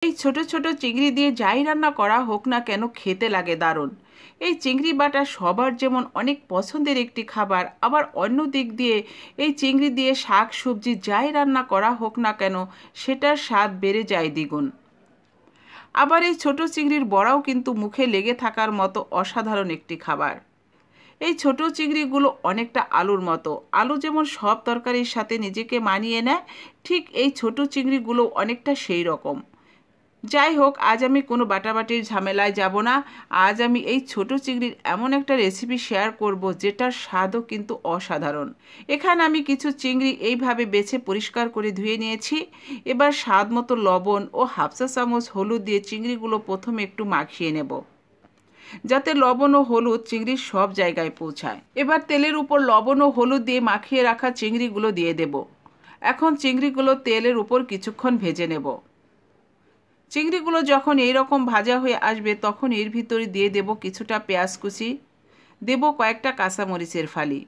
এই ছোট ছোট চিংড়ি দিয়ে যাই রান্না করা হোক না কেন খেতে লাগে দারুণ। এই চিংড়ি বাটা সবার যেমন অনেক পছন্দের একটি খাবার, আবার অন্য দিক দিয়ে এই চিংড়ি দিয়ে শাক সবজি যাই রান্না করা হোক না কেন সেটার স্বাদ বেড়ে যায় দ্বিগুণ। আবার এই ছোট চিংড়ির বড়াও কিন্তু মুখে লেগে থাকার মতো অসাধারণ একটি খাবার। এই ছোট চিংড়িগুলো অনেকটা আলুর মতো। আলু যেমন সব তরকারির সাথে নিজেকে মানিয়ে নেয়, ঠিক এই ছোট চিংড়িগুলো অনেকটা সেই রকম। যাই হোক, আজ আমি কোনো বাটাবাটির ঝামেলায় যাব না। আজ আমি এই ছোট চিংড়ির এমন একটা রেসিপি শেয়ার করব যেটার স্বাদও কিন্তু অসাধারণ। এখানে আমি কিছু চিংড়ি এইভাবে বেছে পরিষ্কার করে ধুয়ে নিয়েছি। এবার স্বাদ মতো লবণ ও হাফ চা চামচ হলুদ দিয়ে চিংড়িগুলো প্রথমে একটু মাখিয়ে নেব, যাতে লবণ ও হলুদ চিংড়ির সব জায়গায় পৌঁছায়। এবার তেলের উপর লবণ ও হলুদ দিয়ে মাখিয়ে রাখা চিংড়িগুলো দিয়ে দেব। এখন চিংড়িগুলো তেলের উপর কিছুক্ষণ ভেজে নেব। চিংড়িগুলো যখন এইরকম ভাজা হয়ে আসবে তখন এর ভিতরে দিয়ে দেব কিছুটা পেঁয়াজ কুচি, দেব কয়েকটা কাঁচামরিচের ফালি।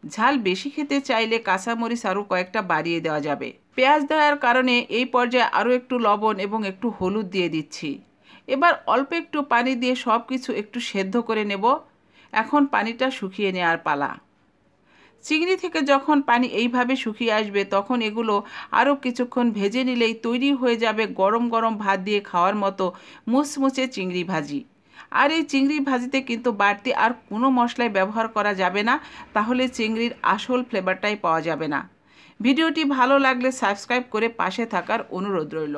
ঝাল বেশি খেতে চাইলে কাঁচামরিচ আরও কয়েকটা বাড়িয়ে দেওয়া যাবে। পেঁয়াজ দেওয়ার কারণে এই পর্যায়ে আরও একটু লবণ এবং একটু হলুদ দিয়ে দিচ্ছি। এবার অল্প একটু পানি দিয়ে সব কিছু একটু সেদ্ধ করে নেব। এখন পানিটা শুকিয়ে নেওয়ার পালা। চিংড়ি থেকে যখন পানি এইভাবে শুকিয়ে আসবে তখন এগুলো আরও কিছুক্ষণ ভেজে নিলেই তৈরি হয়ে যাবে গরম গরম ভাত দিয়ে খাওয়ার মতো মুচমুচে চিংড়ি ভাজি। আর এই চিংড়ি ভাজিতে কিন্তু বাড়তি আর কোনো মশলাই ব্যবহার করা যাবে না, তাহলে চিংড়ির আসল ফ্লেভারটাই পাওয়া যাবে না। ভিডিওটি ভালো লাগলে সাবস্ক্রাইব করে পাশে থাকার অনুরোধ রইল।